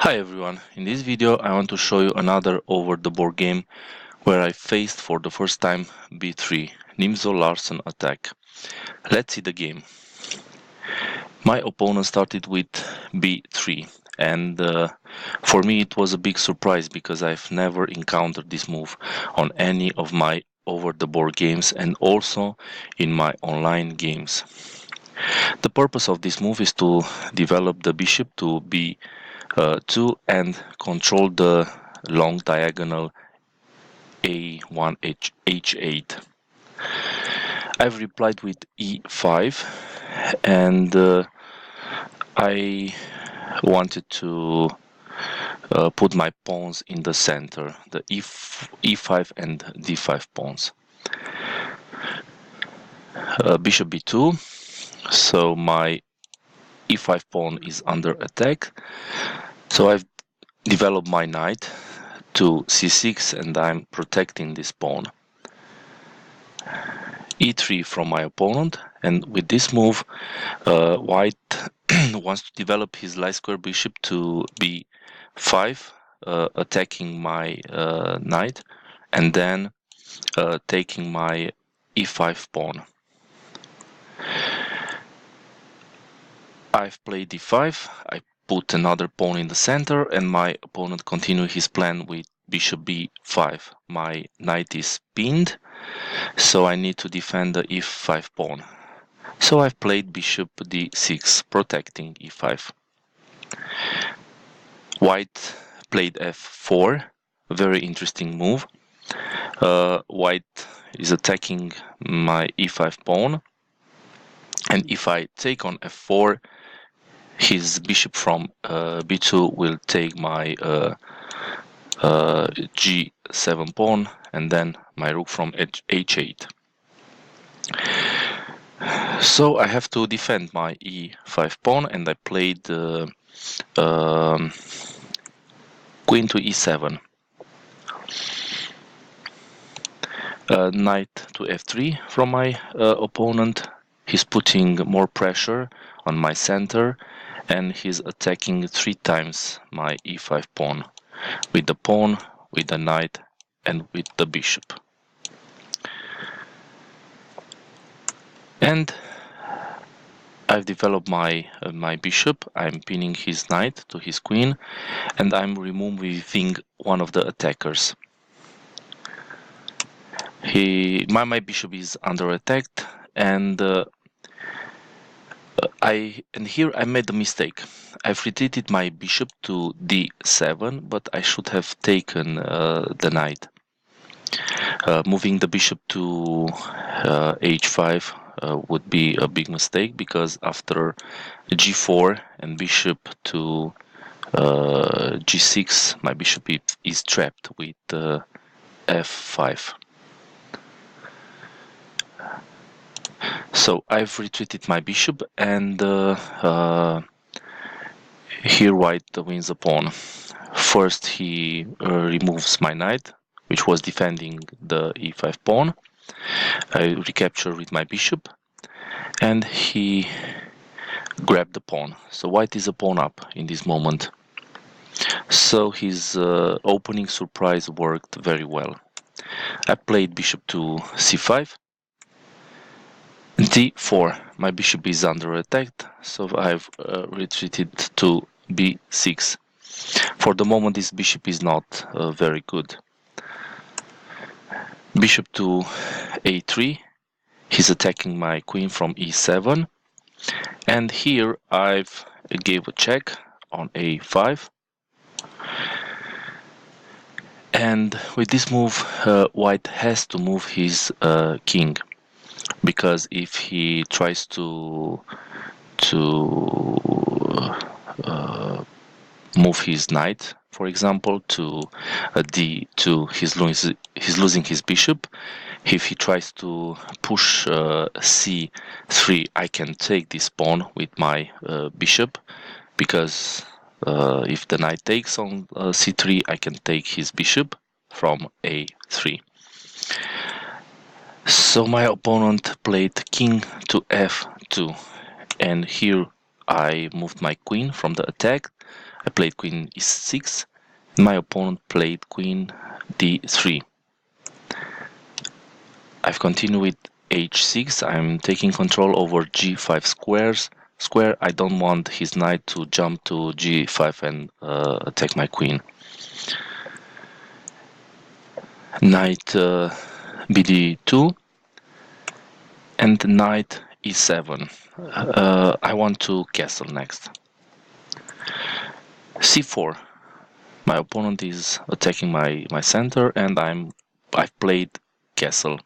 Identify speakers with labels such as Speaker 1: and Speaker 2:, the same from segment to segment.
Speaker 1: Hi everyone, in this video I want to show you another over the board game where I faced for the first time B3, Nimzo Larsen attack. Let's see the game. My opponent started with B3 and for me it was a big surprise because I've never encountered this move on any of my over the board games and also in my online games. The purpose of this move is to develop the bishop to B2 and control the long diagonal A1 H8. I've replied with E5 and I wanted to put my pawns in the center, the E5 and D5 pawns. Bishop B2, so my E5 pawn is under attack, so I've developed my knight to C6 and I'm protecting this pawn. E3 from my opponent, and with this move white wants to develop his light square bishop to B5, attacking my knight and then taking my E5 pawn. I've played D5, I put another pawn in the center and my opponent continued his plan with bishop B5. My knight is pinned, so I need to defend the E5 pawn. So I've played bishop D6, protecting E5. White played F4, very interesting move. White is attacking my E5 pawn, and if I take on F4, his bishop from B2 will take my G7 pawn and then my rook from H8. So I have to defend my E5 pawn and I played queen to E7. Knight to F3 from my opponent. He's putting more pressure on my center and he's attacking 3 times my E5 pawn with the pawn, with the knight and with the bishop. And I've developed my bishop. I'm pinning his knight to his queen and I'm removing one of the attackers. My bishop is under attack and here I made a mistake. I've retreated my bishop to D7, but I should have taken the knight. Moving the bishop to H5 would be a big mistake because after G4 and bishop to G6, my bishop is trapped with F5. So I've retreated my bishop and here white wins a pawn. First he removes my knight, which was defending the E5 pawn. I recapture with my bishop and he grabbed the pawn. So white is a pawn up in this moment. So his opening surprise worked very well. I played bishop to C5. D4, my bishop is under attack, so I've retreated to B6. For the moment this bishop is not very good. Bishop to A3, he's attacking my queen from E7, and here I've gave a check on A5. And with this move white has to move his king, because if he tries to move his knight, for example, to D2, he's losing his bishop. If he tries to push C3, I can take this pawn with my bishop, because if the knight takes on C3, I can take his bishop from A3. So my opponent played king to F2, and here I moved my queen from the attack. I played queen e6. My opponent played queen d3. I've continued with h6. I'm taking control over g5 square. I don't want his knight to jump to g5 and attack my queen. Knight bd2 and knight e7. I want to castle next. c4. My opponent is attacking my center, and I've played castle.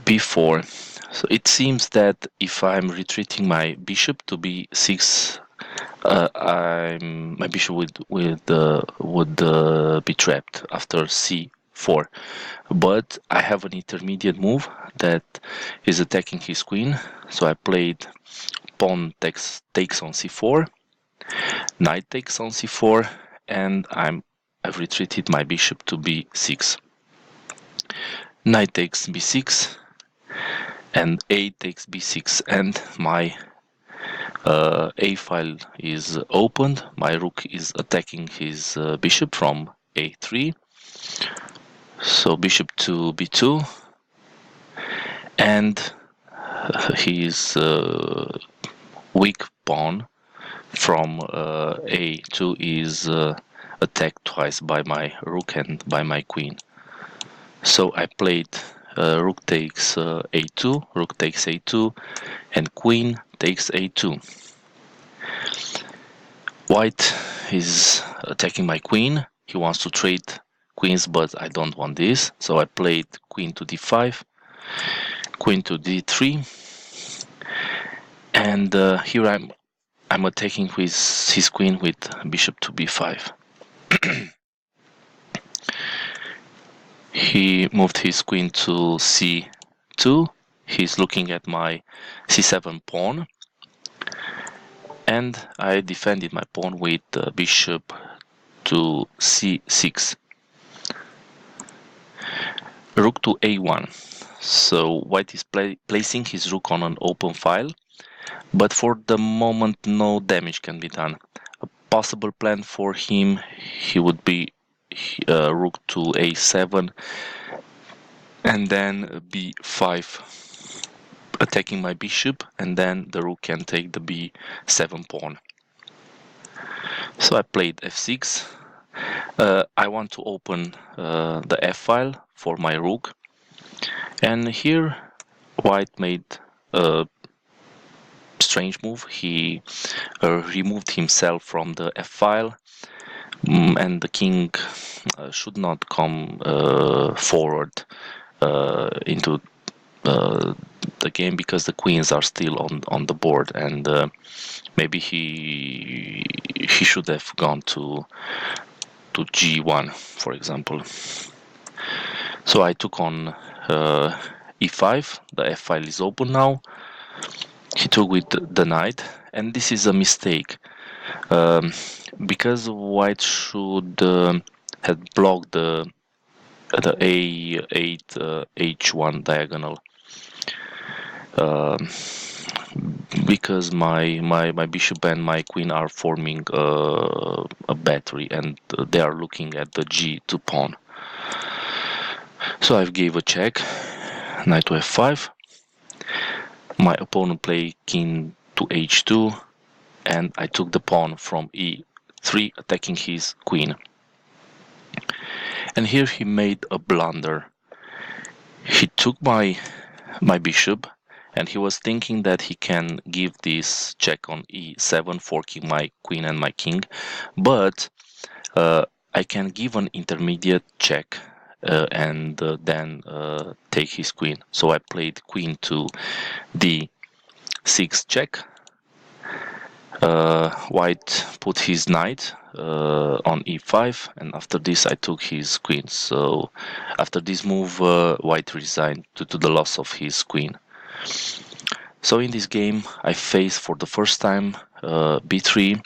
Speaker 1: b4. So it seems that if I'm retreating my bishop to b6, my bishop would be trapped after c4. But I have an intermediate move that is attacking his queen. So I played pawn takes on c4, knight takes on c4, and I've retreated my bishop to b6. Knight takes b6 and a takes b6, and my a file is opened. My rook is attacking his bishop from a3. So bishop to b2, and his weak pawn from a2 is attacked twice by my rook and by my queen. So I played rook takes a2, rook takes a2, and queen takes a2. White is attacking my queen. He wants to trade queens, but I don't want this. So I played queen to d5, queen to d3, and here I'm attacking with his queen with bishop to b5. He moved his queen to c2. He's looking at my c7 pawn, and I defended my pawn with bishop to c6. Rook to a1. So white is placing his rook on an open file, but for the moment no damage can be done. A possible plan for him, he would be rook to a7 and then b5, attacking my bishop, and then the rook can take the b7 pawn. So I played f6. I want to open the f file for my rook, and here white made a strange move. He removed himself from the f file, and the king should not come forward into the game because the queens are still on the board, and maybe he should have gone to g1, for example. So I took on e5. The f file is open now. He took with the knight, and this is a mistake because white should have blocked the a8 h1 diagonal, because my bishop and my queen are forming a battery, and they are looking at the g2 pawn. So I gave a check, knight to f5. My opponent played king to h2, and I took the pawn from e3, attacking his queen. And here he made a blunder. He took my bishop, and he was thinking that he can give this check on e7, forking my queen and my king, but I can give an intermediate check and then take his queen. So I played queen to d6 check. White put his knight on e5, and after this I took his queen. So after this move, white resigned due to the loss of his queen. So in this game I faced for the first time b3.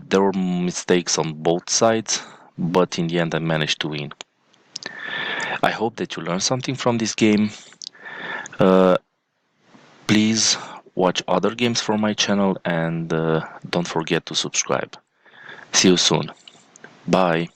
Speaker 1: There were mistakes on both sides, but in the end I managed to win. I hope that you learned something from this game. Please watch other games from my channel, and don't forget to subscribe. See you soon. Bye.